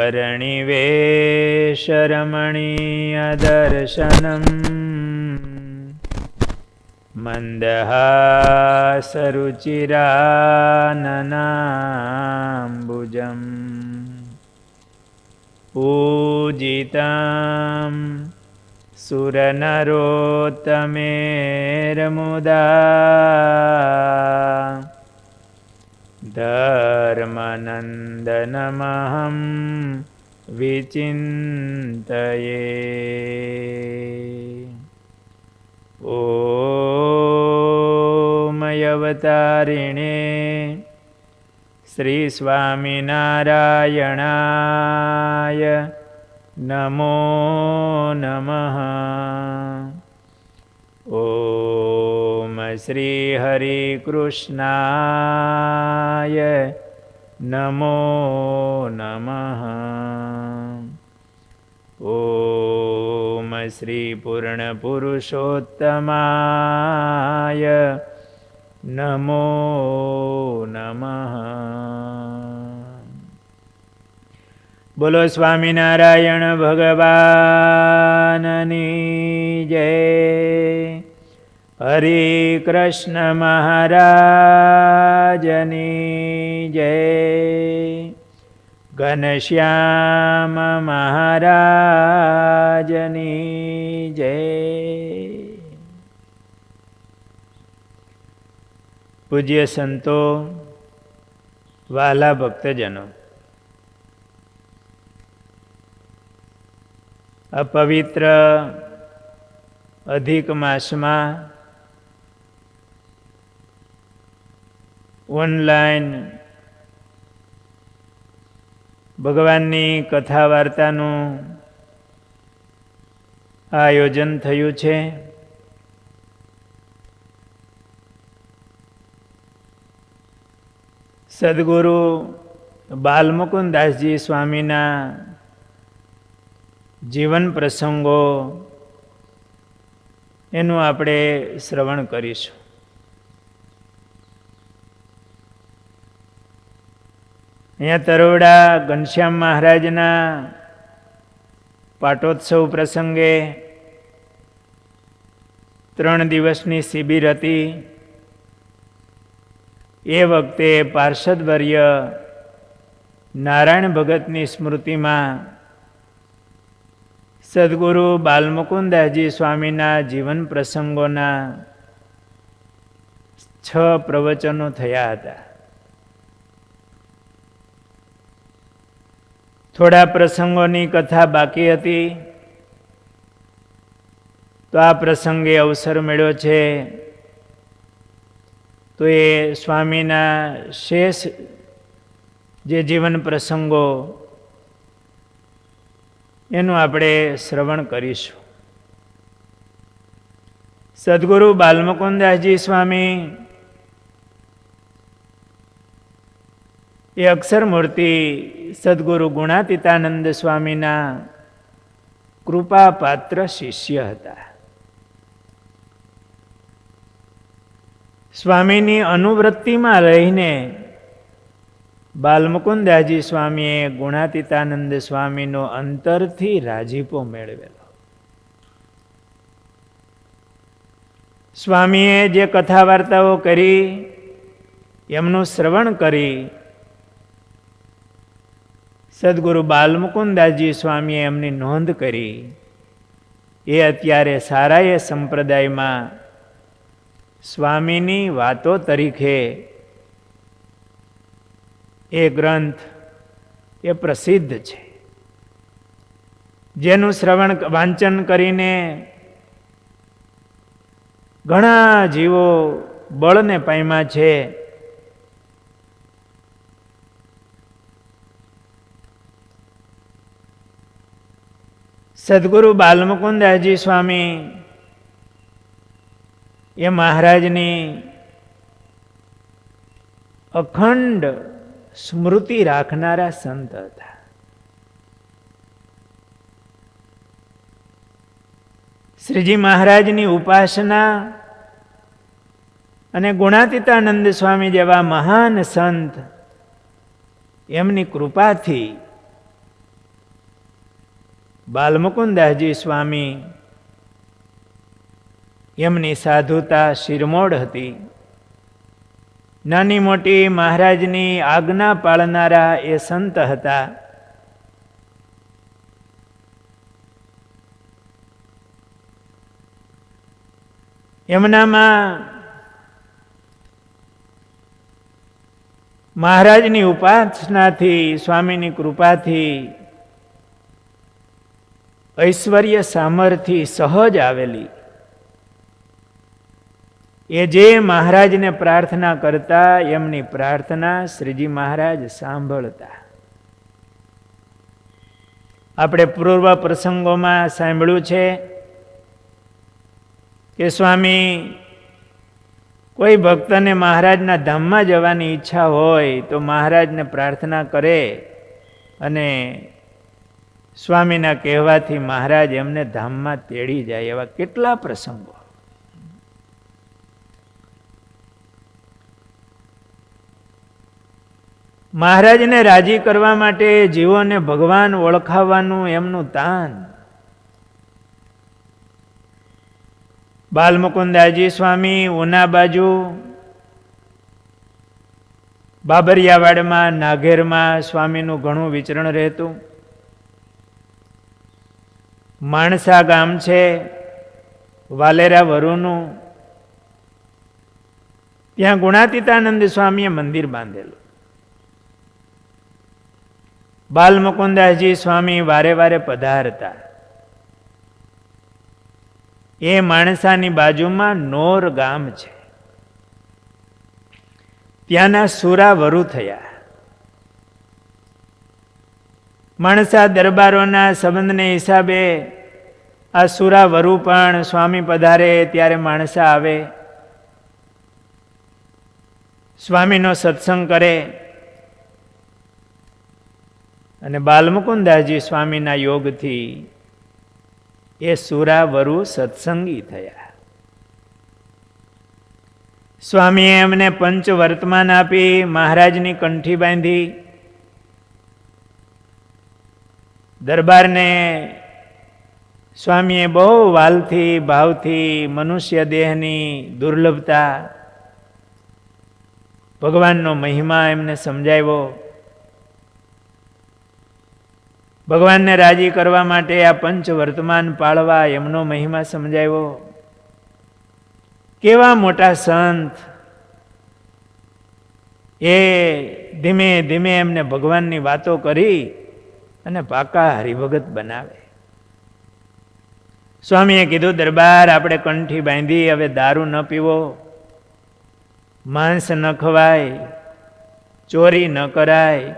वर्णिवेशरमणीयदर्शनम् मन्दहासरुचिराननाम्बुजम् पूजितं सुरनरोत्तमेर्मुदा धर्मनन्दनमहं विचिन्तये। ॐ अवतारिणे श्री स्वामिनारायणाय नमो नमः। ॐ श्री हरिकृष्णाय नमो नमः। ॐ श्री पूर्णपुरुषोत्तमाय नमो नमः। बोलो स्वामिनारायण भगवाननी जय। हरे कृष्ण महाराजनी जय। घनश्याम महाराजनी जय। पूज्य संतो, वाला भक्तजनों, अपवित्र अधिक मासમાં ઓનલાઈન ભગવાનની કથા વાર્તાનું આયોજન થયું છે. સદગુરુ બાલમુકુદાસજી સ્વામીના જીવન પ્રસંગો એનું આપણે શ્રવણ કરીશું. અહીંયા તરોડા ઘનશ્યામ મહારાજના પાટોત્સવ પ્રસંગે 3 દિવસની શિબિર હતી. એ વખતે પાર્ષદવર્ય નારાયણ ભગતની સ્મૃતિમાં સદગુરુ બાલમુકુદાસજી સ્વામીના જીવન પ્રસંગોના 6 પ્રવચનો થયા હતા. થોડા પ્રસંગોની કથા બાકી હતી, તો આ પ્રસંગે અવસર મળ્યો છે તો એ સ્વામીના શેષ જે જીવન પ્રસંગો એનું આપણે શ્રવણ કરીશું. સદગુરુ બાલમુકુદાસજી સ્વામી એ અક્ષરમૂર્તિ સદગુરુ ગુણાતીતાનંદ સ્વામીના કૃપાપાત્ર શિષ્ય હતા. સ્વામીની અનુવૃત્તિમાં રહીને બાલમુકુદાસજી સ્વામીએ ગુણાતીતાનંદ સ્વામીનો અંતરથી રાજીપો મેળવેલો. સ્વામીએ જે કથા વાર્તાઓ કરી એમનું શ્રવણ કરી સદગુરુ બાલમુકુદાસજી સ્વામીએ એમની નોંધ કરી. એ અત્યારે સારાએ સંપ્રદાયમાં સ્વામીની વાતો તરીકે એ ગ્રંથ એ પ્રસિદ્ધ છે, જેનું શ્રવણ વાંચન કરીને ઘણા જીવો બળને પામ્યા છે. સદગુરુ બાલમુકુદાસજી સ્વામી એ મહારાજની અખંડ સ્મૃતિ રાખનારા સંત હતા. શ્રીજી મહારાજની ઉપાસના અને ગુણાતીતાનંદ સ્વામી જેવા મહાન સંત એમની કૃપાથી બાલમુકુદાસજી સ્વામી એમની સાધુતા શિરમોડ હતી. નાની મોટી મહારાજની આજ્ઞા પાળનારા એ સંત હતા. એમનામાં મહારાજની ઉપાસનાથી, સ્વામીની કૃપાથી ઐશ્વર્ય સામર્થ્ય સહજ આવેલી. એ જે મહારાજને પ્રાર્થના કરતા એમની પ્રાર્થના શ્રીજી મહારાજ સાંભળતા. આપણે પૂર્વ પ્રસંગોમાં સાંભળ્યું છે કે સ્વામી કોઈ ભક્તને મહારાજના ધામમાં જવાની ઈચ્છા હોય તો મહારાજને પ્રાર્થના કરે અને સ્વામીના કહેવાથી મહારાજ એમને ધામમાં તેડી જાય. એવા કેટલા પ્રસંગો. મહારાજને રાજી કરવા માટે જીવોને ભગવાન ઓળખાવવાનું એમનું તાન. બાલમુકુદાસજી સ્વામી ઉના બાજુ બાબરિયાવાડમાં, નાઘેરમાં સ્વામીનું ઘણું વિચરણ રહેતું. માણસા ગામ છે વાલેરા વરુનું, ત્યાં ગુણાતીતાનંદ સ્વામીએ મંદિર બાંધેલું. બાલમુકુદાસજી સ્વામી વારે વારે પધારતા. એ માણસાની બાજુમાં નોર ગામ છે, ત્યાંના સુરા વરુ થયા. માણસા દરબારોના સંબંધને હિસાબે આ સુરા વરુ પણ સ્વામી પધારે ત્યારે માણસા આવે, સ્વામીનો સત્સંગ કરે અને બાલમુકુદાસજી સ્વામીના યોગથી એ સુરા વરુ સત્સંગી થયા. સ્વામીએ એમને પંચ વર્તમાન આપી, મહારાજની કંઠી બાંધી. દરબારને સ્વામીએ બહુ વાલથી ભાવથી મનુષ્ય દેહની દુર્લભતા, ભગવાનનો મહિમા એમને સમજાવ્યો. ભગવાનને રાજી કરવા માટે આ પંચ વર્તમાન પાળવા એમનો મહિમા સમજાવ્યો. કેવા મોટા સંત! એ ધીમે ધીમે એમને ભગવાનની વાતો કરી અને પાકા હરિભગત બનાવે. સ્વામીએ કીધું, દરબાર આપણે કંઠી બાંધી, હવે દારૂ ન પીવો, માંસ ન ખવાય, ચોરી ન કરાય,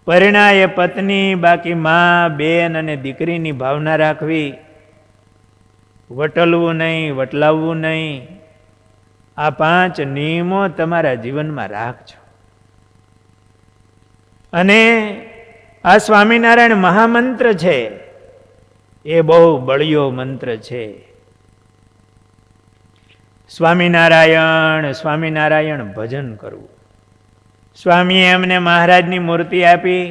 પરિણાય પત્ની બાકી મા, બેન અને દીકરીની ભાવના રાખવી, વટલવું નહીં, વટલાવવું નહીં. આ 5 નિયમો તમારા જીવનમાં રાખજો. અને આ સ્વામિનારાયણ મહામંત્ર છે, એ બહુ બળિયો મંત્ર છે. સ્વામિનારાયણ સ્વામિનારાયણ ભજન કરવું. સ્વામીએ એમને મહારાજની મૂર્તિ આપી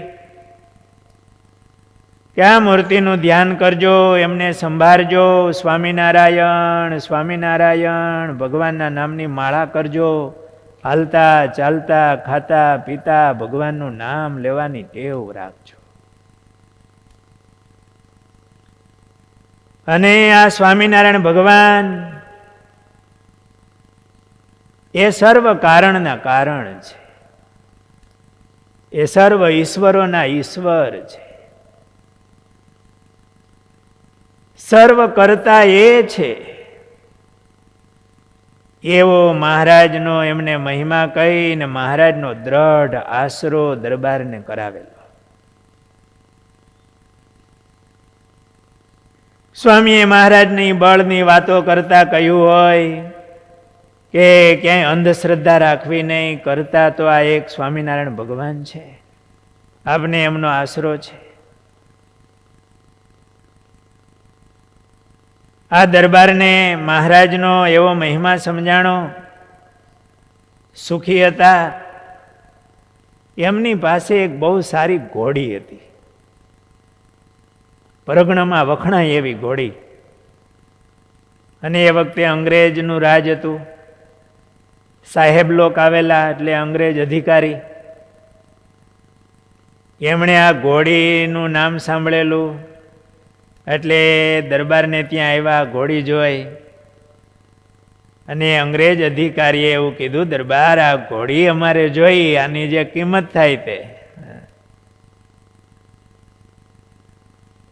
કે આ મૂર્તિનું ધ્યાન કરજો, એમને સંભાળજો. સ્વામિનારાયણ સ્વામિનારાયણ ભગવાનના નામની માળા કરજો. હાલતા ચાલતા ખાતા પીતા ભગવાનનું નામ લેવાની ટેવ રાખજો. અને આ સ્વામિનારાયણ ભગવાન એ સર્વ કારણના કારણ છે, એ સર્વ ઈશ્વરોના ઈશ્વર છે. સર્વ કરતા એ છે. એવો મહારાજનો એમને મહિમા કહીને મહારાજનો દ્રઢ આશરો દરબારને કરાવેલો. સ્વામીએ મહારાજની બળની વાતો કરતા કહ્યું હોય કે ક્યાંય અંધશ્રદ્ધા રાખવી નહીં, કરતા તો આ એક સ્વામિનારાયણ ભગવાન છે, આપને એમનો આશરો છે. આ દરબારને મહારાજનો એવો મહિમા સમજાણો. સુખી હતા. એમની પાસે એક બહુ સારી ઘોડી હતી. પરગણામાં વખણાય એવી ઘોડી. અને એ વખતે અંગ્રેજનું રાજ હતું. સાહેબ લોક આવેલા, એટલે અંગ્રેજ અધિકારી. એમણે આ ઘોડીનું નામ સાંભળેલું, એટલે દરબારને ત્યાં આવ્યા ઘોડી જોઈ. અને અંગ્રેજ અધિકારીએ એવું કીધું, દરબાર આ ઘોડી અમારે જોઈ, આની જે કિંમત થાય તે.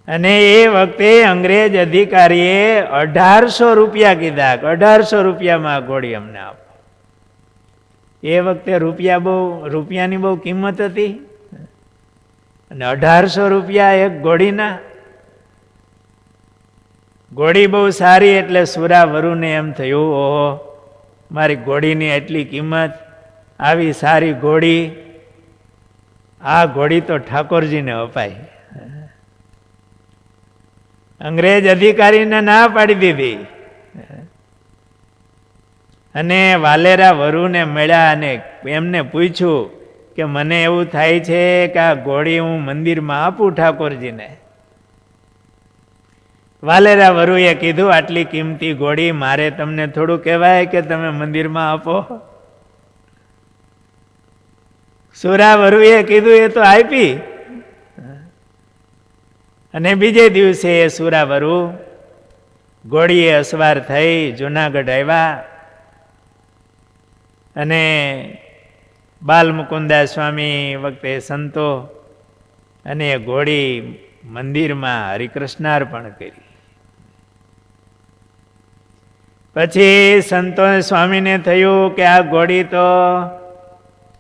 અને એ વખતે અંગ્રેજ અધિકારીએ 1800 રૂપિયા કીધા. 1800 રૂપિયામાં ઘોડી અમને આપો. એ વખતે રૂપિયાની બહુ કિંમત હતી. અને 1800 રૂપિયા એક ઘોડીના. ઘોડી બહુ સારી, એટલે સુરાવરુને એમ થયું, ઓહો, મારી ઘોડીની એટલી કિંમત, આવી સારી ઘોડી, આ ઘોડી તો ઠાકોરજીને અપાય. અંગ્રેજ અધિકારીને ના પાડી દીધી. અને વાલેરા વરુને મળ્યા અને એમને પૂછ્યું કે મને એવું થાય છે કે આ ઘોડી હું મંદિરમાં આપું ઠાકોરજીને. વાલેરા વરુએ કીધું, આટલી કિંમતી ઘોડી મારે તમને થોડું કહેવાય કે તમે મંદિરમાં આપો? સુરા વરુએ કીધું, એ તો આપી. અને બીજે દિવસે સુરાવરુ ઘોડીએ અસવાર થઈ જુનાગઢ આવ્યા. અને બાલમુકુંદા સ્વામી વખતે સંતો અને ઘોડી મંદિરમાં હરિકૃષ્ણાર્પણ કરી. પછી સંતો સ્વામીને થયું કે આ ઘોડી તો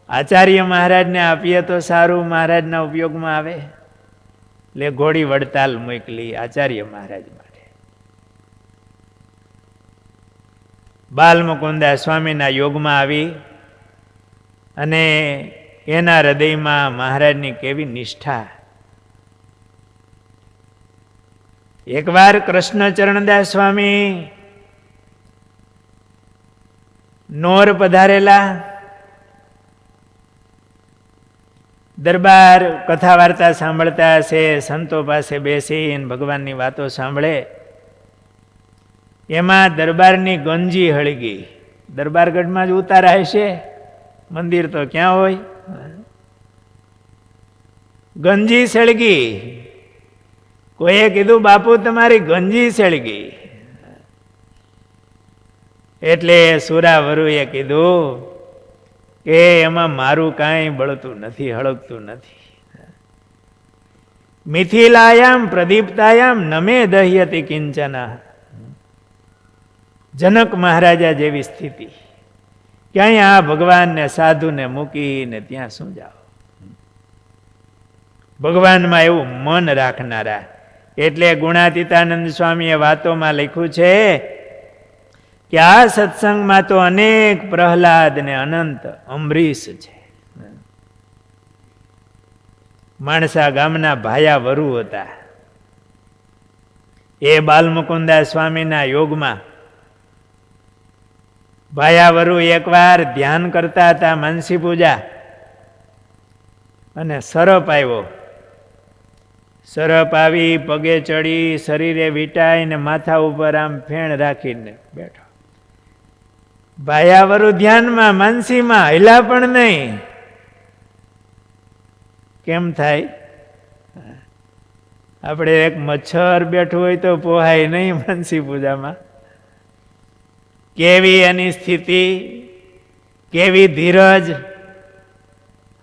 આચાર્ય મહારાજને આપીએ તો સારું, મહારાજના ઉપયોગમાં આવે. એટલે ઘોડી વડતાલ મોકલી આચાર્ય મહારાજ માટે. બાલમુકુંદા સ્વામીના યોગમાં આવી. અને એના હૃદયમાં મહારાજની કેવી નિષ્ઠા. એકવાર કૃષ્ણચરણદાસ સ્વામી નોર પધારેલા. દરબાર કથા વાર્તા સાંભળતા હશે, સંતો પાસે બેસીને ભગવાનની વાતો સાંભળે. એમાં દરબારની ગંજી હળગી. દરબારગઢમાં જ ઉતારા હશે, મંદિર તો ક્યાં હોય. ગંજી સળગી. કોઈએ કીધું, બાપુ તમારી ગંજી સળગી. એટલે સુરાવરુએ કીધું કે એમાં મારું કાંઈ બળતું નથી, હળગતું નથી. મિથિલાયામ પ્રદીપ્તાયામ નમે દહ્યતિ કિંચના. જનક મહારાજા જેવી સ્થિતિ. ક્યાંય આ ભગવાનને સાધુને મૂકીને ત્યાં શું જાઓ. ભગવાનમાં એવું મન રાખનારા. એટલે ગુણાતીતાનંદ સ્વામીએ વાતોમાં લખ્યું છે કે આ સત્સંગમાં તો અનેક પ્રહલાદ ને અનંત અમરીશ છે. માણસા ગામના ભાયા વરુ હતા. એ બાલમુકુંદા સ્વામીના યોગમાં ભાયાવરુ એકવાર ધ્યાન કરતા હતા, માનસી પૂજા. અને સરપ આવ્યો. સરપ આવી પગે ચડી, શરીરે વીંટાઈને માથા ઉપર આમ ફેણ રાખીને બેઠો. ભાયાવરુ ધ્યાનમાં, માનસીમાં, હિલા પણ નહીં. કેમ થાય? આપણે એક મચ્છર બેઠું હોય તો પોહાય નહીં માનસી પૂજામાં. કેવી એની સ્થિતિ, કેવી ધીરજ.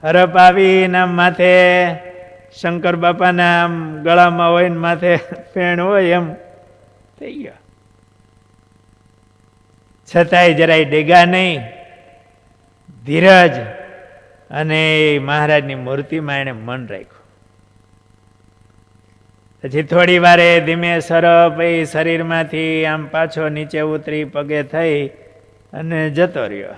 હરપ આવીને માથે શંકર બાપાના ગળામાં હોય ને માથે ફેણ હોય એમ થઈ ગયો. છતાંય જરાય ડેગા નહીં, ધીરજ. અને મહારાજની મૂર્તિમાં એણે મન રાખ્યું. પછી થોડી વારે ધીમે સરપ એ શરીરમાંથી આમ પાછો નીચે ઉતરી પગે થઈ અને જતો રહ્યો.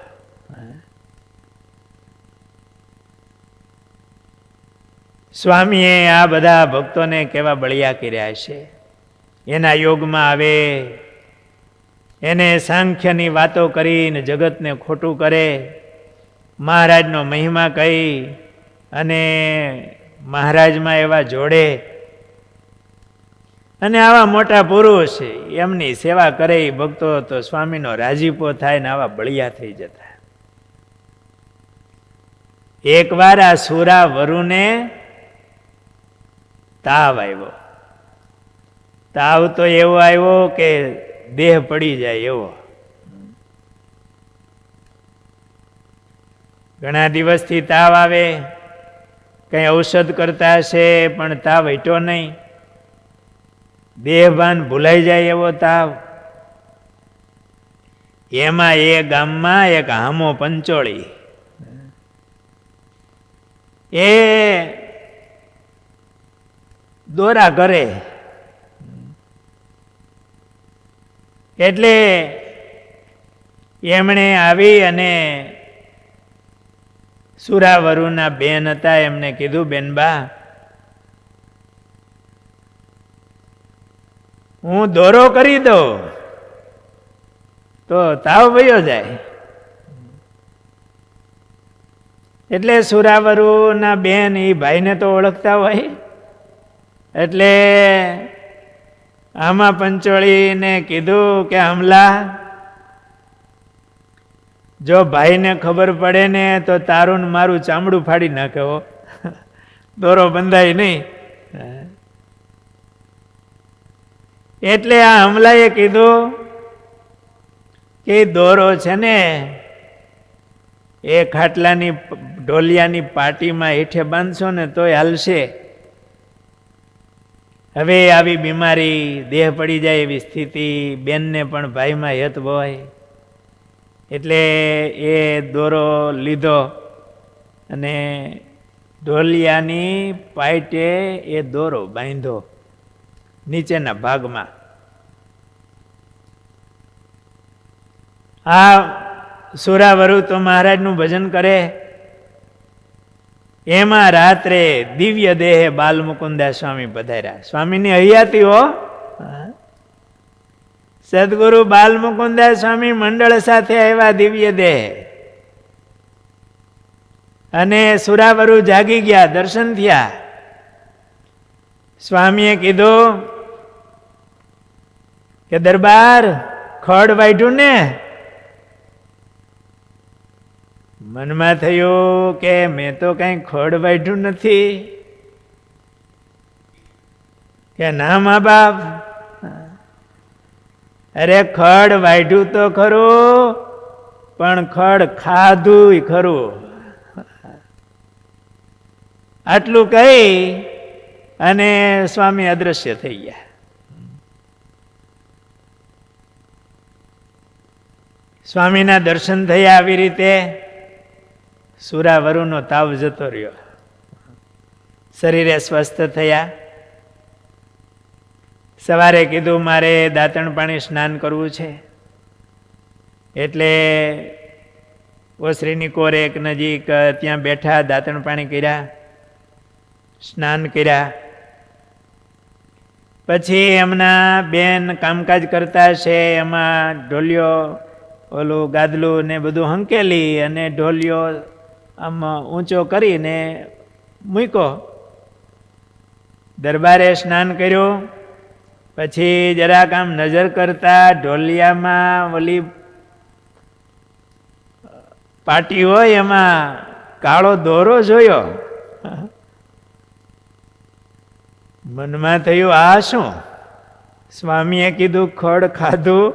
સ્વામીએ આ બધા ભક્તોને કેવા બળિયા કર્યા છે. એના યોગમાં આવે, એને સાંખ્યની વાતો કરીને જગતને ખોટું કરે, મહારાજનો મહિમા કહી અને મહારાજમાં એવા જોડે. અને આવા મોટા પુરુષ એમની સેવા કરે ભક્તો તો સ્વામીનો રાજીપો થાય ને આવા બળિયા થઈ જતા. એકવાર આ સુરા વરુને તાવ આવ્યો. તાવ તો એવો આવ્યો કે દેહ પડી જાય એવો. ઘણા દિવસથી તાવ આવે, કઈ ઔષધ કરતા હશે પણ તાવ હટ્યો નહીં. દેહભાન ભૂલાઈ જાય એવો તાવ. એમાં એ ગામમાં એક હામો પંચોળી એ દોરા કરે. એટલે એમણે આવી અને સુરાવરુના બેન હતા એમને કીધું, બેનબા હું દોરો કરી દઉં તો તાવ વયો જાય. એટલે સુરાવરુના બેન એ ભાઈને તો ઓળખતા હોય એટલે આમાં પંચોળીને કીધું કે હમલા, જો ભાઈને ખબર પડે ને તો તારું ને મારું ચામડું ફાડી નાખે હો, દોરો બંધાય નહીં. એટલે આ હમલાએ કીધું કે દોરો છે ને એ ખાટલાની ઢોલિયાની પાટીમાં હેઠે બાંધશો ને તોય હાલશે. હવે આવી બીમારી, દેહ પડી જાય એવી સ્થિતિ, બેનને પણ ભાઈમાં હેત હોય એટલે એ દોરો લીધો અને ઢોલિયાની પાટે એ દોરો બાંધ્યો નીચેના ભાગમાં. આ સુરાવરુ તો મહારાજનું ભજન કરે. એમાં રાત્રે દિવ્ય દેહે બાલમુકુંદા સ્વામી પધાર્યા. સ્વામીની હયાતી હો. સદગુરુ બાલમુકુંદા સ્વામી મંડળ સાથે આવ્યા દિવ્ય દેહ. અને સુરાવરુ જાગી ગયા, દર્શન થયા. સ્વામીએ કીધું કે દરબાર ખડ વાઢ્યું ને? મનમાં થયું કે મેં તો કઈ ખડ વાઢ્યું નથી. કે ના મા બાપ, અરે ખડ વાઢ્યું તો ખરું પણ ખડ ખાધું ખરું. આટલું કહી અને સ્વામી અદ્રશ્ય થઈ ગયા. સ્વામીના દર્શન થયા. આવી રીતે સુરાવરુનો તાવ જતો રહ્યો, શરીરે સ્વસ્થ થયા. સવારે કીધું મારે દાંતણ પાણી સ્નાન કરવું છે. એટલે ઓસરીની કોર એક નજીક ત્યાં બેઠા, દાંતણ પાણી કર્યા, સ્નાન કર્યા. પછી એમના બેન કામકાજ કરતા છે, એમાં ઢોલિયો ઓલું ગાદલું ને બધું હંકેલી અને ઢોલિયો આમ ઊંચો કરીને મૂક્યો. દરબારે સ્નાન કર્યું. પછી જરાક આમ નજર કરતા ઢોલિયામાં ઓલી પાટી હોય એમાં કાળો દોરો જોયો. મનમાં થયું આ શું? સ્વામીએ કીધું ખડ ખાધું.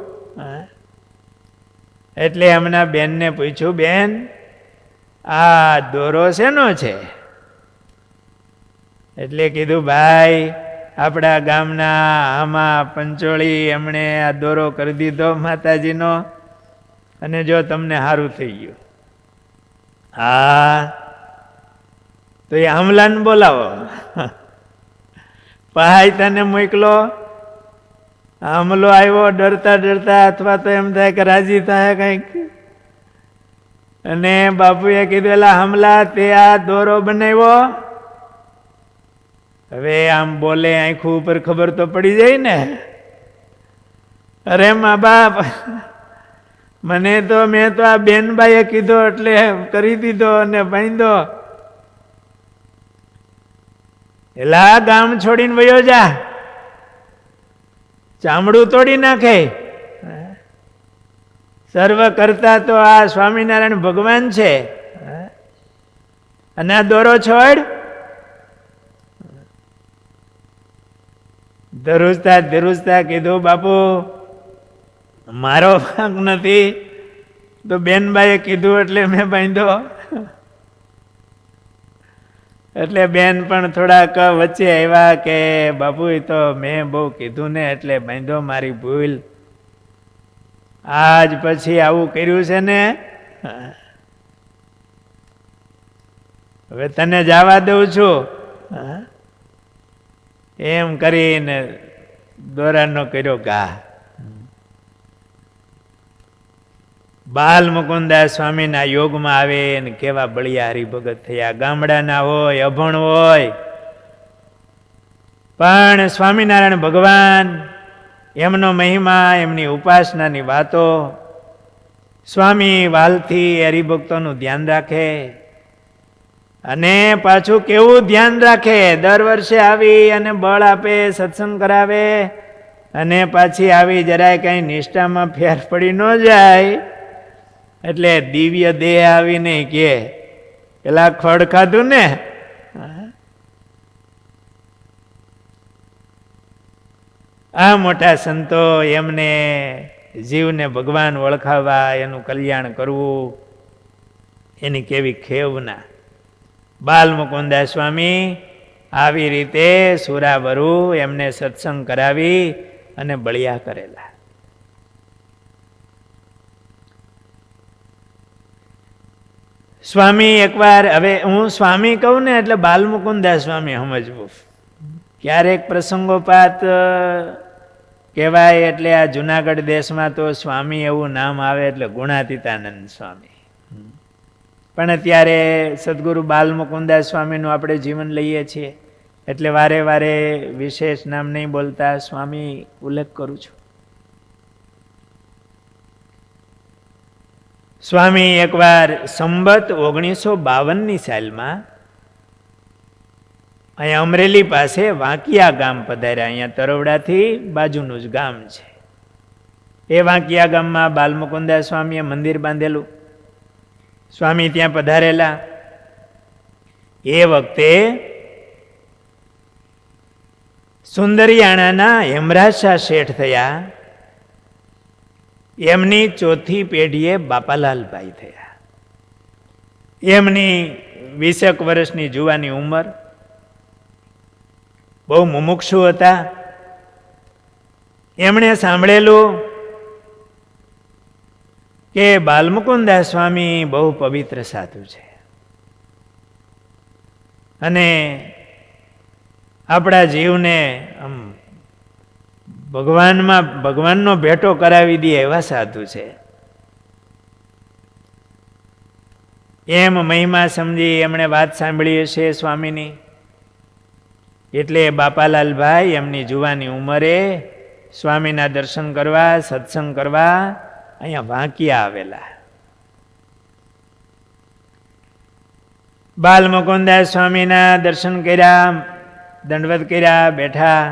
એટલે એમના બેનને પૂછ્યું, બેન આ દોરો શેનો છે? એટલે કીધું ભાઈ આપણા ગામના આમાં પંચોળી એમણે આ દોરો કરી દીધો માતાજીનો, અને જો તમને સારું થઈ ગયું. હા તો એ હમલાને બોલાવો. પહાઈ તને મોકલો. હમલો આવ્યો ડરતા ડરતા, અથવા તો એમ થાય કે રાજી થાય કંઈક. અને બાપુએ કીધું એલા હમલા, તે આ દોરો બનાવ્યો? હવે આમ બોલે, આંખું ઉપર ખબર તો પડી જાય ને. અરે મા બાપ, મને તો મેં તો આ બેનબાઈએ કીધો એટલે કરી દીધો અને બાંધ્યો. એલા ગામ છોડીને વયો જા. ચામડું તોડી નાખે. સર્વ કરતા તો આ સ્વામિનારાયણ ભગવાન છે. અને આ દોરો છોડ ધ્રુજતા કીધું, બાપુ મારો ભાગ નથી. તો બેનબાઈએ કીધું એટલે મેં બાંધ્યો. એટલે બેન પણ થોડાક વચ્ચે આવ્યા કે બાપુ એ તો મેં બહુ કીધું ને એટલે બાંધ્યો, મારી ભૂલ. આજ પછી આવું કર્યું છે ને, હવે તને જવા દઉં છું. એમ કરીને દોરાનો કર્યો ઘા. બાલ મુકુદાસ સ્વામીના યોગમાં આવે ને કેવા બળિયા હરિભગત થયા. ગામડાના હોય, અભણ હોય, પણ સ્વામિનારાયણ ભગવાન, એમનો મહિમા, એમની ઉપાસનાની વાતો, સ્વામી વાલથી હરિભક્તોનું ધ્યાન રાખે. અને પાછું કેવું ધ્યાન રાખે, દર વર્ષે આવી અને બળ આપે, સત્સંગ કરાવે. અને પાછી આવી જરાય કઈ નિષ્ઠામાં ફેર પડી ન જાય એટલે દિવ્ય દેહ આવીને કે પેલા ખડ ખાધું ને. આ મોટા સંતો એમને જીવને ભગવાન ઓળખાવવા, એનું કલ્યાણ કરવું, એની કેવી ખેવના. બાલ મુકુદાસ સ્વામી આવી રીતે સુરાવરુ એમને સત્સંગ કરાવી અને બળિયા કરેલા. સ્વામી એકવાર, હવે હું સ્વામી કહું ને એટલે બાલ મુકુદાસ સ્વામી સમજવું. ક્યારેક પ્રસંગોપાત કહેવાય એટલે આ જુનાગઢ દેશમાં તો સ્વામી એવું નામ આવે એટલે ગુણાતીતાનંદ સ્વામી. પણ અત્યારે સદગુરુ બાલ મુકુદાસ સ્વામીનું આપણે જીવન લઈએ છીએ એટલે વારે વારે વિશેષ નામ નહીં બોલતા સ્વામી ઉલ્લેખ કરું છું. સ્વામી એકવાર સંબત 1952ની સાલમાં અહીંયા અમરેલી પાસે વાંકિયા ગામ પધાર્યા. અહીંયા તરવડાથી બાજુનું જ ગામ છે. એ વાંકિયા ગામમાં બાલ મુકુદાસ સ્વામીએ મંદિર બાંધેલું. સ્વામી ત્યાં પધારેલા. એ વખતે સુંદરિયાણાના હેમરાજ શાહ શેઠ થયા. એમની ચોથી પેઢીએ બાપાલાલભાઈ થયા. એમની 20 વર્ષની જુવાની ઉંમર, બહુ મુમુક્ષુ હતા. એમણે સાંભળેલું કે બાલમુકુદાસ સ્વામી બહુ પવિત્ર સાધુ છે અને આપણા જીવને આમ ભગવાનનો ભેટો કરાવી દે એવા સાધુ છે. એમ મહિમા સમજી એમણે વાત સાંભળી હશે સ્વામીની. એટલે બાપાલાલભાઈ એમની જુવાની ઉંમરે સ્વામીના દર્શન કરવા, સત્સંગ કરવા અહીંયા વાંકિયા આવેલા. બાલ મુકુદાસ સ્વામીના દર્શન કર્યા, દંડવત કર્યા, બેઠા.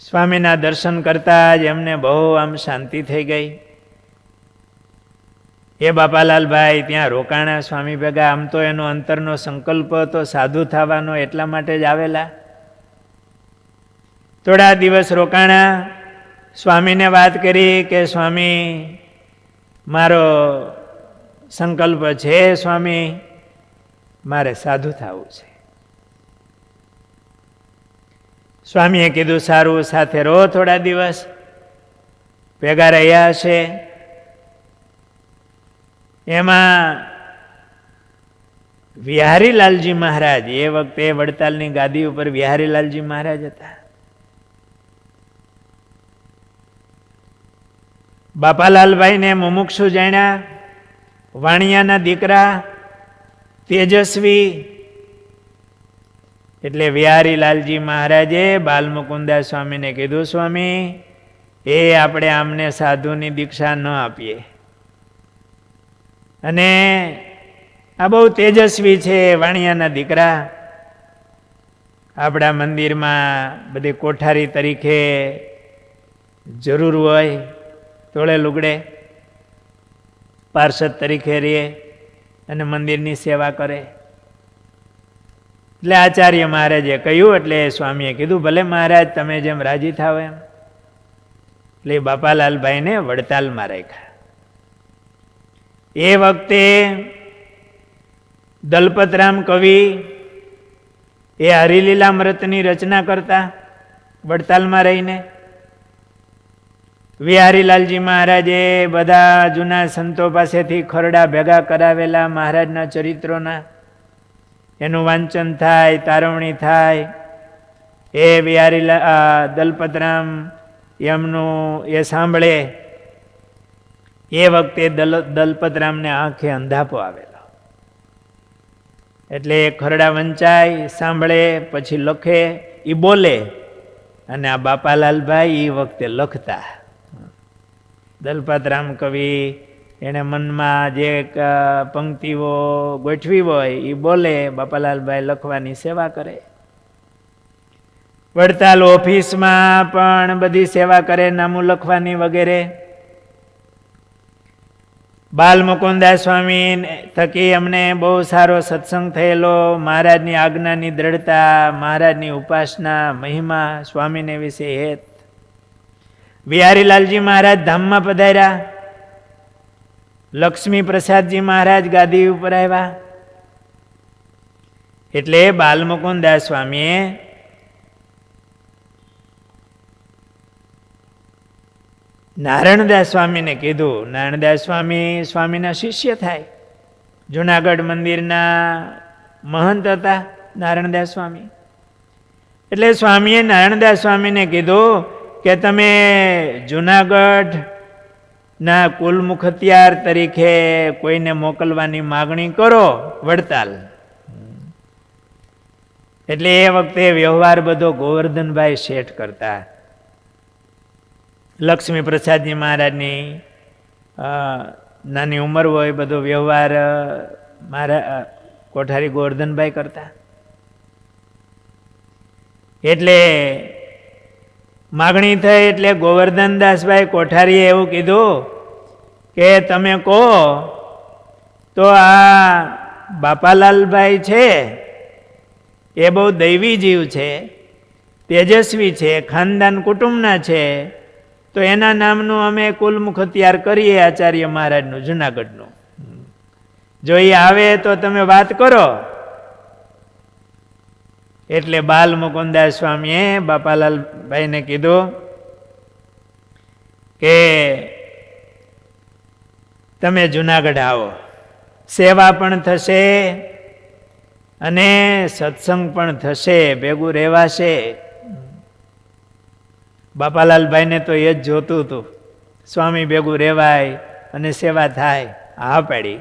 સ્વામીના દર્શન કરતા જ એમને બહુ આમ શાંતિ થઈ ગઈ. એ બાપાલાલભાઈ ત્યાં રોકાણા સ્વામી ભેગા. આમ તો એનો અંતરનો સંકલ્પ હતો સાધુ થવાનો, એટલા માટે જ આવેલા. થોડા દિવસ રોકાણા. સ્વામીને વાત કરી કે સ્વામી મારો સંકલ્પ છે, સ્વામી મારે સાધુ થવું છે. સ્વામીએ કીધું સારું, સાથે રહો થોડા દિવસ. ભેગા રહ્યા હશે. એમાં વિહારીલાલજી મહારાજ, એ વખતે વડતાલની ગાદી ઉપર વિહારીલાલજી મહારાજ હતા. બાપાલાલભાઈને મુમુક્ષુ જાણ્યા, વાણિયાના દીકરા, તેજસ્વી. એટલે વિહારીલાલજી મહારાજે બાલમુકુદાસ સ્વામીને કીધું, સ્વામી એ આપણે આમને સાધુની દીક્ષા ન આપીએ, અને આ બહુ તેજસ્વી છે, વાણિયાના દીકરા. આપણા મંદિરમાં બધી કોઠારી તરીકે જરૂર હોય તોળે લુગડે પાર્ષદ તરીકે રહે અને મંદિરની સેવા કરે. એટલે આચાર્ય મહારાજે કહ્યું, એટલે સ્વામીએ કીધું ભલે મહારાજ તમે જેમ રાજી થાવ એમ. એટલે બાપાલાલભાઈને વડતાલમાં રાખ્યા. એ વખતે દલપતરામ કવિ એ હરિલીલામૃતની રચના કરતા વડતાલમાં રહીને. વિહારીલાલજી મહારાજે બધા જૂના સંતો પાસેથી ખરડા ભેગા કરાવેલા મહારાજના ચરિત્રોના, એનું વાંચન થાય, તારવણી થાય. એ દલપતરામ એમનું એ સાંભળે. એ વખતે દલપતરામને આંખે અંધાપો આવેલો. એટલે ખરડા વંચાય, સાંભળે, પછી લખે, એ બોલે. અને આ બાપાલાલભાઈ એ વખતે લખતા. દલપતરામ કવિ એને મનમાં જે પંક્તિઓ ગોઠવી હોય એ બોલે, બાપાલાલભાઈ લખવાની સેવા કરે. વડતાલ ઓફિસમાં પણ બધી સેવા કરે, નામું લખવાની વગેરે. બાલ મુકુદાસ સ્વામી થકી અમને બહુ સારો સત્સંગ થયેલો. મહારાજની આજ્ઞાની દ્રઢતા, મહારાજની ઉપાસના, મહિમા, સ્વામીને વિશે હેત. વિહારીલાલજી મહારાજ ધામમાં પધાર્યા. લક્ષ્મી પ્રસાદજી મહારાજ ગાદી ઉપર આવ્યા. એટલે બાલમુકુદાસ સ્વામીએ નારાયણદાસ સ્વામીને કીધું. નારાયણદાસ સ્વામી સ્વામીના શિષ્ય થાય. જુનાગઢ મંદિરના મહંત હતા નારાયણદાસ સ્વામી. એટલે સ્વામીએ નારાયણદાસ સ્વામીને કીધું કે તમે જુનાગઢ ના કુલ મુખત્યાર તરીકે કોઈને મોકલવાની માગણી કરો વડતાલ. એટલે એ વખતે વ્યવહાર બધો ગોવર્ધનભાઈ શેઠ કરતા. લક્ષ્મી પ્રસાદજી મહારાજની નાની ઉંમર હોય, બધો વ્યવહાર મારા કોઠારી ગોવર્ધનભાઈ કરતા. એટલે માગણી થઈ. એટલે ગોવર્ધનદાસભાઈ કોઠારીએ એવું કીધું કે તમે કહો તો આ બાપાલાલભાઈ છે એ બહુ દૈવી જીવ છે, તેજસ્વી છે, ખાનદાન કુટુંબના છે, તો એના નામનું અમે કુલ મુખત્યાર કરીએ આચાર્ય મહારાજનું જુનાગઢનું. જો એ આવે તો તમે વાત કરો. એટલે બાલ મુકુદાસ સ્વામીએ બાપાલાલભાઈને કીધું કે તમે જુનાગઢ આવો, સેવા પણ થશે અને સત્સંગ પણ થશે, ભેગું રહેવાશે. બાપાલાલભાઈને તો એ જ જોતું હતું, સ્વામી ભેગું રહેવાય અને સેવા થાય. હા પાડી.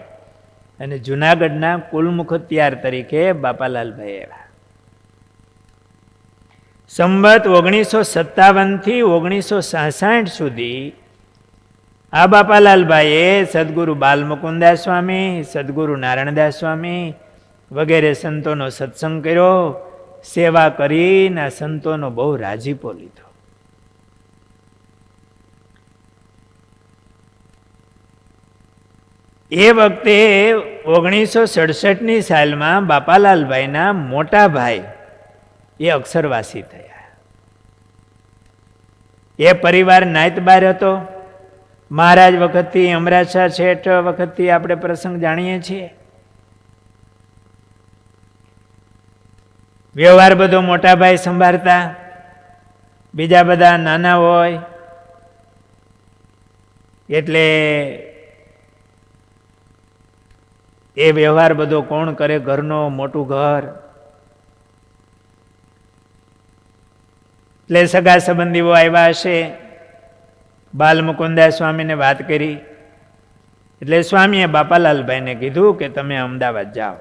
અને જુનાગઢના કુલ મુખત્યાર તરીકે બાપાલાલભાઈ આવ્યા. સંવત 1957 થી 1966 સુધી આ બાપાલાલભાઈએ સદગુરુ બાલમુકુદાસ સ્વામી, સદગુરુ નારાયણદાસ સ્વામી વગેરે સંતોનો સત્સંગ કર્યો, સેવા કરીને આ સંતોનો બહુ રાજીપો લીધો. એ વખતે 1967ની સાલમાં બાપાલાલભાઈના મોટા ભાઈ એ અક્ષરવાસી થયા. એ પરિવાર નાયતબાર હતો. મહારાજ વખતથી, અમરાજ શેઠ વખતથી આપણે પ્રસંગ જાણીએ છીએ. વ્યવહાર બધો મોટા ભાઈ સંભાળતા, બીજા બધા નાના હોય. એટલે એ વ્યવહાર બધો કોણ કરે? ઘરનો મોટું ઘર. એટલે સગા સંબંધીઓ આવ્યા હશે. બાલમુકુદાસ સ્વામીને વાત કરી. એટલે સ્વામીએ બાપાલાલભાઈને કીધું કે તમે અમદાવાદ જાઓ.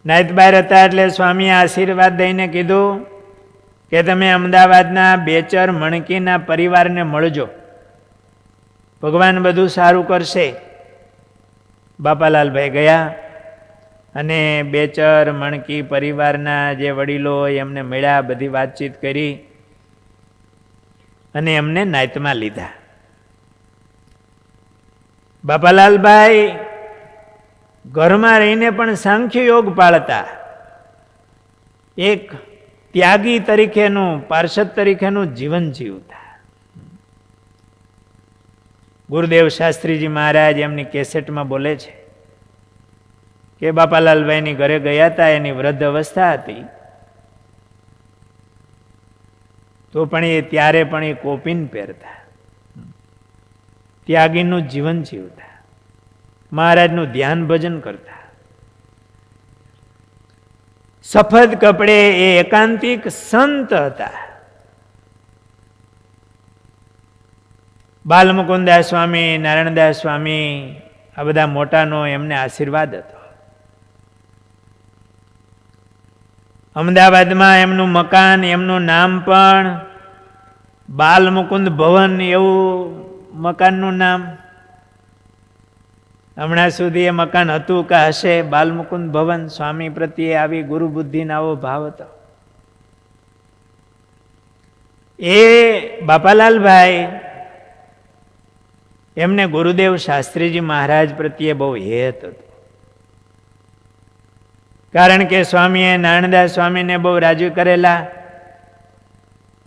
નાયતબાર હતા એટલે સ્વામીએ આશીર્વાદ દઈને કીધું કે તમે અમદાવાદના બેચર મણકીના પરિવારને મળજો, ભગવાન બધું સારું કરશે. બાપાલાલભાઈ ગયા અને બેચર મણકી પરિવારના જે વડીલો હોય એમને મળ્યા, બધી વાતચીત કરી. અને એમને નાયતમાં લીધા. બાપાલાલભાઈ ઘરમાં રહીને પણ સાંખ્ય યોગ પાળતા, એક ત્યાગી તરીકેનું, પાર્ષદ તરીકેનું જીવન જીવતા. ગુરુદેવ શાસ્ત્રીજી મહારાજ એમની કેસેટમાં બોલે છે કે બાપાલાલભાઈની ઘરે ગયા હતા, એની વૃદ્ધ અવસ્થા હતી, તો પણ એ ત્યારે પણ એ કોપીન પહેરતા, ત્યાગીનું જીવન જીવતા, મહારાજનું ધ્યાન ભજન કરતા. સફેદ કપડે એ એકાંતિક સંત હતા. બાલમુકુદાસ સ્વામી, નારાયણદાસ સ્વામી, આ બધા મોટાનો એમને આશીર્વાદ હતો. અમદાવાદમાં એમનું મકાન, એમનું નામ પણ બાલમુકુંદ ભવન, એવું મકાનનું નામ. હમણાં સુધી એ મકાન હતું કે હશે બાલમુકુંદ ભવન. સ્વામી પ્રત્યે આવી ગુરુ બુદ્ધિનો આવો ભાવ હતો. એ બાપાલાલભાઈ, એમને ગુરુદેવ શાસ્ત્રીજી મહારાજ પ્રત્યે બહુ હેત હતું. કારણ કે સ્વામીએ નારાયણદાસ સ્વામીને બહુ રાજી કરેલા,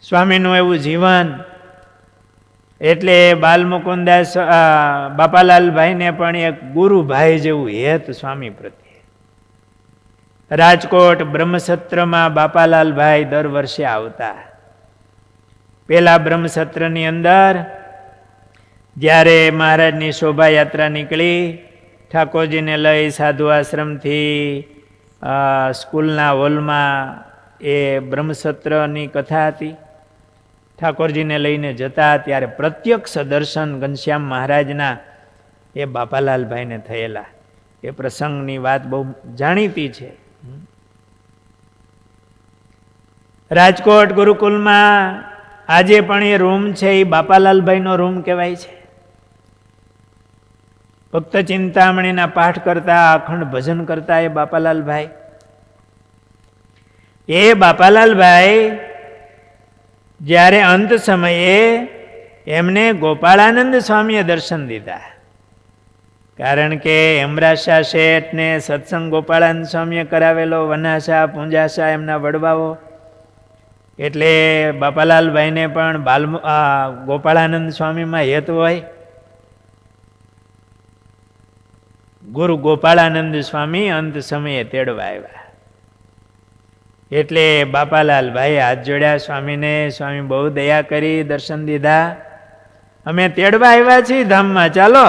સ્વામીનું એવું જીવન, એટલે બાલમુકુદાસ બાપાલાલભાઈને પણ એક ગુરુભાઈ જેવું હેત સ્વામી પ્રત્યે. રાજકોટ બ્રહ્મસત્રમાં બાપાલાલભાઈ દર વર્ષે આવતા. પેલા બ્રહ્મસત્રની અંદર જ્યારે મહારાજની શોભાયાત્રા નીકળી, ઠાકોરજીને લઈ સાધુ આશ્રમથી સ્કૂલના હોલમાં એ બ્રહ્મસત્રની કથા હતી, ઠાકોરજીને લઈને જતા, ત્યારે પ્રત્યક્ષ દર્શન ઘનશ્યામ મહારાજના એ બાપાલાલભાઈને થયેલા. એ પ્રસંગની વાત બહુ જાણીતી છે. રાજકોટ ગુરુકુલમાં આજે પણ એ રૂમ છે, એ બાપાલાલભાઈનો રૂમ કહેવાય છે. ભક્ત ચિંતામણીના પાઠ કરતા, અખંડ ભજન કરતા એ બાપાલાલભાઈ. એ બાપાલાલભાઈ જ્યારે અંત સમયે એમને ગોપાળાનંદ સ્વામીએ દર્શન દીધા. કારણ કે હેમરાશા શેઠને સત્સંગ ગોપાળાનંદ સ્વામીએ કરાવેલો, વનાશા પૂંજાશા એમના વડવાઓ, એટલે બાપાલાલભાઈને પણ ગોપાળાનંદ સ્વામીમાં હેત હોય. ગુરુ ગોપાળાનંદ સ્વામી અંત સમયે તેડવા આવ્યા. એટલે બાપાલાલભાઈ હાથ જોડ્યા સ્વામીને. સ્વામી બહુ દયા કરી, દર્શન દીધા. અમે તેડવા આવ્યા છીએ ધામમાં, ચાલો.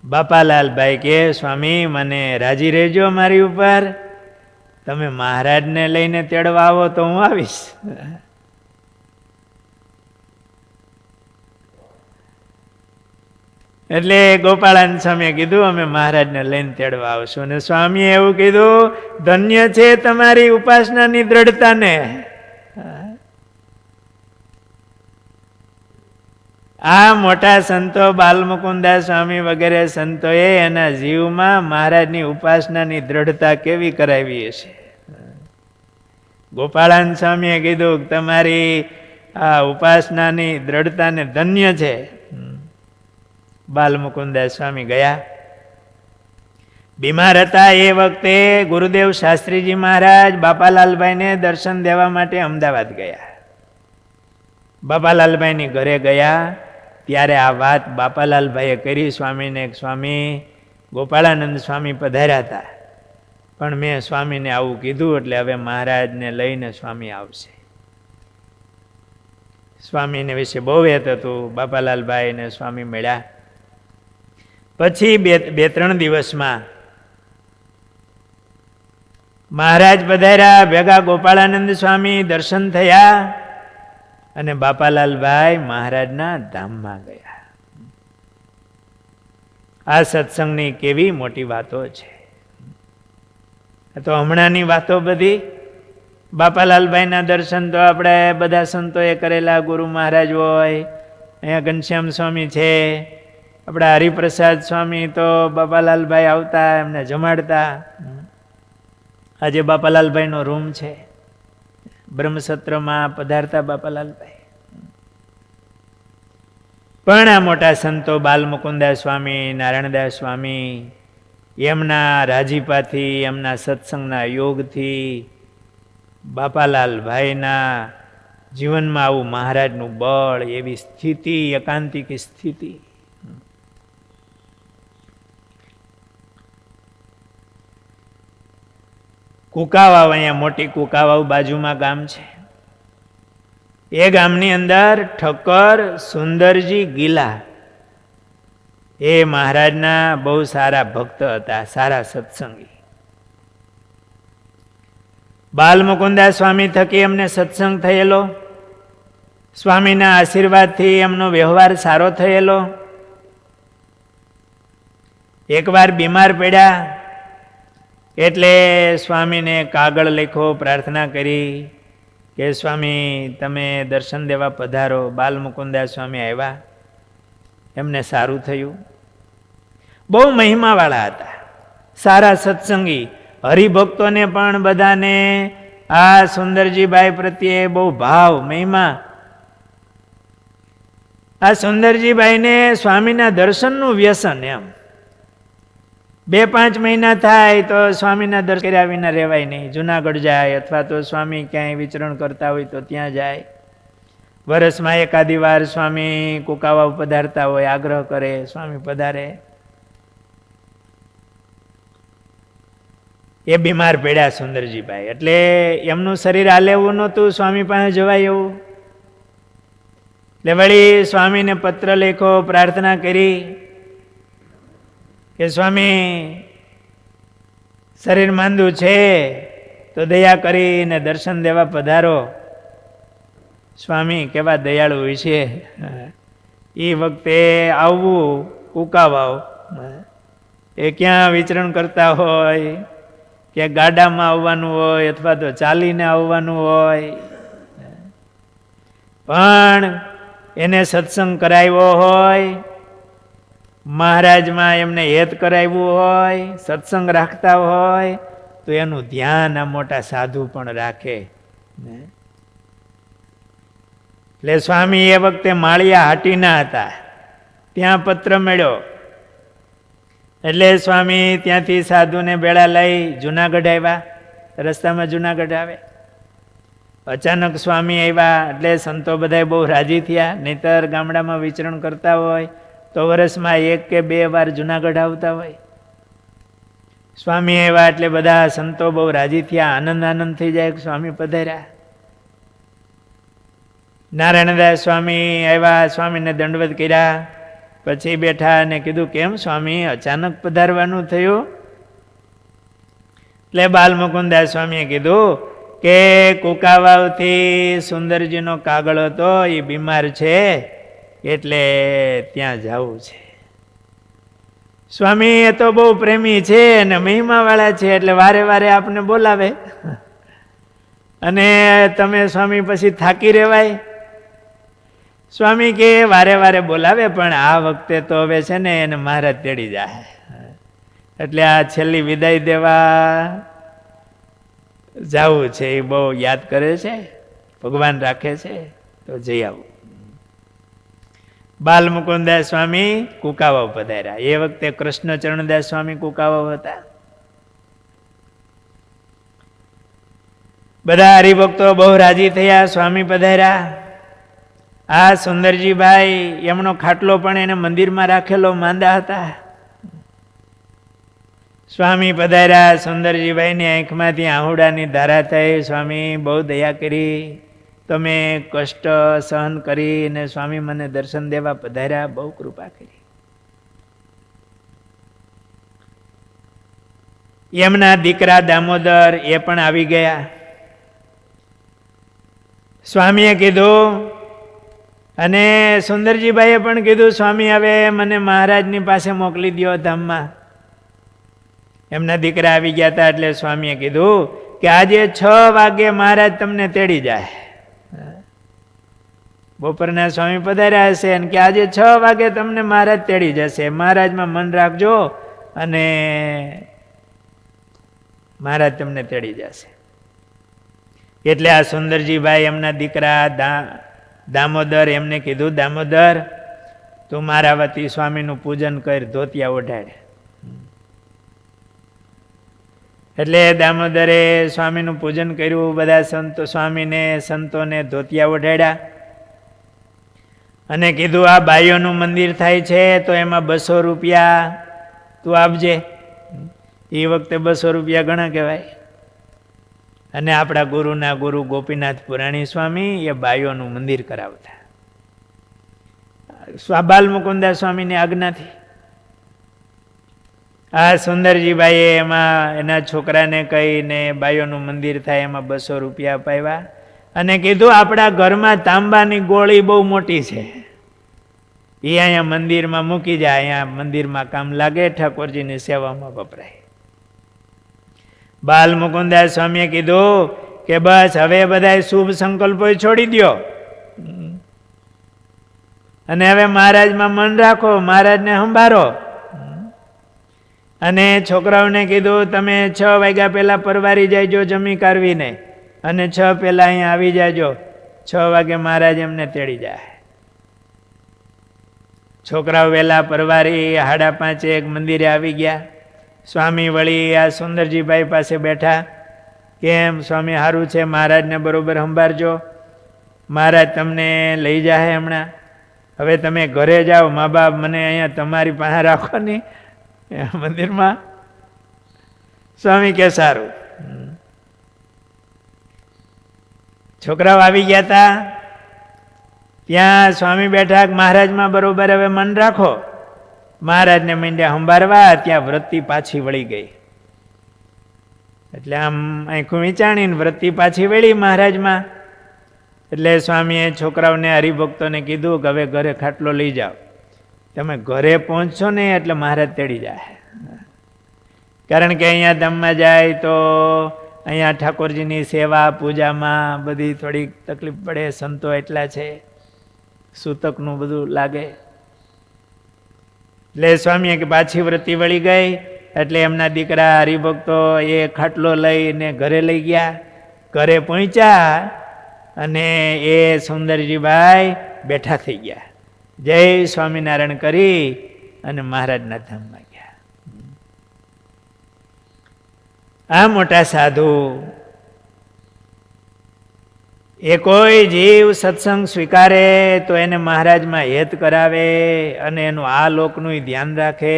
બાપાલાલભાઈ કે સ્વામી મને રાજી રહેજો મારી ઉપર, તમે મહારાજને લઈને તેડવા આવો તો હું આવીશ. એટલે ગોપાળાનંદ સ્વામીએ કીધું અમે મહારાજને લઈને તેડવા આવશું. અને સ્વામીએ એવું કીધું, ધન્ય છે તમારી ઉપાસનાની દ્રઢતાને. આ મોટા સંતો બાલમુકુદાસ સ્વામી વગેરે સંતોએ એના જીવમાં મહારાજની ઉપાસનાની દ્રઢતા કેવી કરાવી હશે. ગોપાળાનંદ સ્વામીએ કીધું તમારી આ ઉપાસનાની દ્રઢતાને ધન્ય છે. બાલમુકુદાસ સ્વામી ગયા. બીમાર હતા એ વખતે ગુરુદેવ શાસ્ત્રીજી મહારાજ બાપાલાલભાઈને દર્શન દેવા માટે અમદાવાદ ગયા. બાપાલાલભાઈની ઘરે ગયા ત્યારે આ વાત બાપાલાલભાઈએ કરી સ્વામીને. સ્વામી ગોપાળાનંદ સ્વામી પધાર્યા હતા, પણ મેં સ્વામીને આવું કીધું, એટલે હવે મહારાજને લઈને સ્વામી આવશે. સ્વામીને વિશે બહુ હેત હતું. બાપાલાલભાઈને સ્વામી મળ્યા. પછી બે ત્રણ દિવસમાં મહારાજ પધાર્યા, ભેગા ગોપાળાનંદ સ્વામી દર્શન થયા, અને બાપાલાલભાઈ મહારાજના ધામમાં ગયા. આ સત્સંગની કેવી મોટી વાતો છે. તો હમણાંની વાતો બધી. બાપાલાલભાઈના દર્શન તો આપણે બધા સંતોએ કરેલા, ગુરુ મહારાજ હોય, અહીંયા ઘનશ્યામ સ્વામી છે, આપણા હરિપ્રસાદ સ્વામી તો બાપાલાલભાઈ આવતા, એમને જમાડતા. આજે બાપાલાલભાઈનો રૂમ છે. બ્રહ્મસત્રમાં પધારતા બાપાલાલભાઈ. પણ આ મોટા સંતો બાલમુકુદાસ સ્વામી, નારાયણદાસ સ્વામી, એમના રાજીપાથી, એમના સત્સંગના યોગથી બાપાલાલભાઈના જીવનમાં આવું મહારાજનું બળ, એવી સ્થિતિ, એકાંતિક સ્થિતિ. કુકાવાવ, અહીંયા મોટી કુકાવાવ બાજુમાં ગામ છે. એ ગામની અંદર ઠક્કર સુંદરજી ગીલા એ મહારાજના બહુ સારા ભક્ત હતા, સારા સત્સંગી. બાલમુકુદાસ સ્વામી થકી એમને સત્સંગ થયેલો, સ્વામીના આશીર્વાદથી એમનો વ્યવહાર સારો થયેલો. એકવાર બીમાર પડ્યા એટલે સ્વામીને કાગળ લખ્યો, પ્રાર્થના કરી કે સ્વામી તમે દર્શન દેવા પધારો. બાલમુકુદાસ સ્વામી આવ્યા, એમને સારું થયું. બહુ મહિમાવાળા હતા, સારા સત્સંગી, હરિભક્તોને પણ બધાને આ સુંદરજીભાઈ પ્રત્યે બહુ ભાવ, મહિમા. આ સુંદરજીભાઈને સ્વામીના દર્શનનું વ્યસન. એમ 2-5 મહિના થાય તો સ્વામીના દર્શન કર્યા વિના રહેવાય નહીં. જુનાગઢ જાય અથવા તો સ્વામી ક્યાંય વિચરણ કરતા હોય તો ત્યાં જાય. વર્ષમાં એકાદી વાર સ્વામી કુકાવાવ પધારતા હોય, આગ્રહ કરે, સ્વામી પધારે. એ બીમાર પડ્યા સુંદરજીભાઈ, એટલે એમનું શરીર હાલે એવું નહોતું, સ્વામી પાસે જવાય એવું. એટલે વળી સ્વામીને પત્ર લખ્યો, પ્રાર્થના કરી કે સ્વામી શરીર માંદું છે તો દયા કરીને દર્શન દેવા પધારો. સ્વામી કેવા દયાળુ હોય છે. એ વખતે આવવું કુકાવાવ, એ ક્યાં વિચરણ કરતા હોય, કે ગાડામાં આવવાનું હોય અથવા તો ચાલીને આવવાનું હોય, પણ એને સત્સંગ કરાવ્યો હોય, મહારાજમાં એમને હેત કરાવ્યું હોય, સત્સંગ રાખતા હોય તો એનું ધ્યાન આ મોટા સાધુ પણ રાખે. એટલે સ્વામી એ વખતે માળિયા હાટીના હતા, ત્યાં પત્ર મળ્યો. એટલે સ્વામી ત્યાંથી સાધુને બેડા લઈ જુનાગઢ આવ્યા. રસ્તામાં જુનાગઢ આવે, અચાનક સ્વામી આવ્યા એટલે સંતો બધા બહુ રાજી થયા. નહીતર ગામડામાં વિચરણ કરતા હોય તો વર્ષમાં 1 કે 2 વાર જુનાગઢ આવતા હોય. સ્વામી આવ્યા એટલે બધા સંતો બહુ રાજી થયા, આનંદ થઈ જાય. સ્વામી પધાર્યા. નારાયણદાસ સ્વામી આવ્યા, સ્વામીને દંડવત કર્યા, પછી બેઠા અને કીધું કેમ સ્વામી અચાનક પધારવાનું થયું? એટલે બાલમુકુદાસ સ્વામીએ કીધું કે કુકાવાવથી સુંદરજીનો કાગળ હતો, એ બીમાર છે એટલે ત્યાં જવું છે. સ્વામી એ તો બહુ પ્રેમી છે અને મહિમાવાળા છે, એટલે વારે વારે આપને બોલાવે, અને તમે સ્વામી પછી થાકી રહેવાય. સ્વામી કે વારે વારે બોલાવે, પણ આ વખતે તો હવે છે ને એને મહારાજ તેડી જાય, એટલે આ છેલ્લી વિદાય દેવા જવું છે. એ બહુ યાદ કરે છે, ભગવાન રાખે છે તો જઈ આવું. બાલમુકુદાસ સ્વામી કુકાવાવ પધાર્યા. એ વખતે કૃષ્ણચરણદાસ સ્વામી કુકાવાવ હતા. બધા હરિભક્તો બહુ રાજી થયા, સ્વામી પધાર્યા. આ સુંદરજીભાઈ એમનો ખાટલો પણ એને મંદિરમાં રાખેલો, માંદા હતા. સ્વામી પધાર્યા. સુંદરજીભાઈની આંખમાંથી આહુડાની ધારા થઈ. સ્વામી બહુ દયા કરી, તમે કષ્ટ સહન કરીને સ્વામી મને દર્શન દેવા પધાર્યા, બહુ કૃપા કરી. એમના દીકરા દામોદર એ પણ આવી ગયા. સ્વામીએ કીધું, અને સુંદરજીભાઈએ પણ કીધું સ્વામી હવે મને મહારાજની પાસે મોકલી દો ધામમાં. એમના દીકરા આવી ગયા હતા એટલે સ્વામીએ કીધું કે આજે 6 વાગે મહારાજ તમને તેડી જાય. બપોરના સ્વામી પધાર્યા હશે અને કે આજે 6 વાગે તમને મહારાજ તેડી જશે, મહારાજમાં મન રાખજો અને મહારાજ તમને તેડી જશે. એટલે આ સુંદરજીભાઈ એમના દીકરા દામોદર એમને કીધું, દામોદર તું મારા વતી સ્વામીનું પૂજન કર, ધોતિયા ઓઢાડે. એટલે દામોદરે સ્વામીનું પૂજન કર્યું. બધા સંતો સ્વામીને સંતોને ધોતિયા ઓઢાડ્યા અને કીધું આ બાઈઓનું મંદિર થાય છે તો એમાં 200 રૂપિયા તું આપજે. એ વખતે 200 રૂપિયા ઘણા કહેવાય. અને આપણા ગુરુના ગુરુ ગોપીનાથ પુરાણી સ્વામી એ બાઈઓનું મંદિર કરાવતા. બાલ મુકુંદા સ્વામીની આજ્ઞાથી આ સુંદરજીભાઈએ એમાં એના છોકરાને કહીને બાઈઓનું મંદિર થાય એમાં 200 રૂપિયા અપાવ્યા અને કીધું આપણા ઘરમાં તાંબાની ગોળી બહુ મોટી છે, એ અહીંયા મંદિરમાં મૂકી જાય, અહીંયા મંદિરમાં કામ લાગે, ઠાકોરજીની સેવામાં વપરાય. બાલ મુકુંદા સ્વામીએ કીધું કે બસ હવે બધા શુભ સંકલ્પો છોડી દો અને હવે મહારાજમાં મન રાખો, મહારાજને સંભાળો. અને છોકરાઓને કીધું તમે 6 વાગ્યા પહેલા પરવારી જાયજો જમી કાઢવીને, અને 6 પહેલા અહીંયા આવી જાજો. 6 વાગે મહારાજ એમને તેડી જાય. છોકરાઓ વહેલા પરવારી 5:30 એક મંદિરે આવી ગયા. સ્વામી વળી આ સુંદરજીભાઈ પાસે બેઠા. કેમ સ્વામી સારું છે, મહારાજને બરોબર સંભાળજો, મહારાજ તમને લઈ જાય હમણાં, હવે તમે ઘરે જાઓ, મા બાપ મને અહીંયા તમારી પાસે રાખો નહીં મંદિરમાં. સ્વામી કે સારું. છોકરાઓ આવી ગયા હતા. ત્યાં સ્વામી બેઠા, મહારાજમાં બરોબર હવે મન રાખો. મહારાજને માંડ્યા સંભાળવા. ત્યાં વૃત્તિ પાછી વળી ગઈ. એટલે આમ આંખું વિચાણીને વૃત્તિ પાછી વળી મહારાજમાં. એટલે સ્વામીએ છોકરાઓને હરિભક્તોને કીધું કે હવે ઘરે ખાટલો લઈ જાઓ, તમે ઘરે પહોંચશો ને એટલે મહારાજ તેડી જાય. કારણ કે અહીંયા ધામમાં જાય તો અહીંયા ઠાકોરજીની સેવા પૂજામાં બધી થોડીક તકલીફ પડે, સંતો એટલા છે, સૂતકનું બધું લાગે. એટલે સ્વામીએ કે પાછી વૃત્તિ વળી ગઈ. એટલે એમના દીકરા હરિભક્તો એ ખાટલો લઈને ઘરે લઈ ગયા. ઘરે પહોંચ્યા અને એ સુંદરજીભાઈ બેઠા થઈ ગયા. જય સ્વામિનારાયણ કરી અને મહારાજના ધામમાં ગયા. આ મોટા સાધુ એ કોઈ જીવ સત્સંગ સ્વીકારે તો એને મહારાજમાં હેત કરાવે અને એનું આ લોકનું ધ્યાન રાખે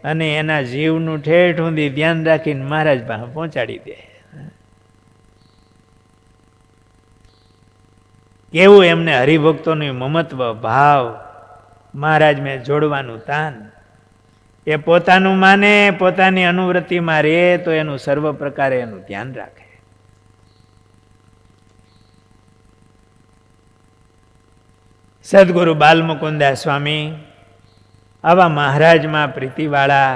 અને એના જીવનું ઠેઠ ઊંધી ધ્યાન રાખીને મહારાજ પાસે પહોંચાડી દે. કેવું એમને હરિભક્તોનું મમત્વ ભાવ, મહારાજ મેં જોડવાનું તાન. એ પોતાનું માને, પોતાની અનુવૃત્તિમાં રહે તો એનું સર્વ પ્રકારે એનું ધ્યાન રાખે. સદગુરુ બાલમુકુંદા સ્વામી આવા મહારાજમાં પ્રીતિવાળા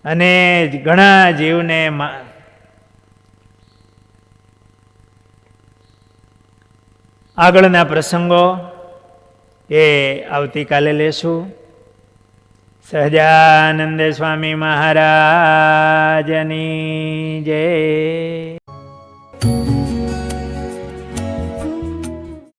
અને ઘણા જીવને આગળના પ્રસંગો એ આવતીકાલે લેશું. સહજાનંદ સ્વામી મહારાજની જય.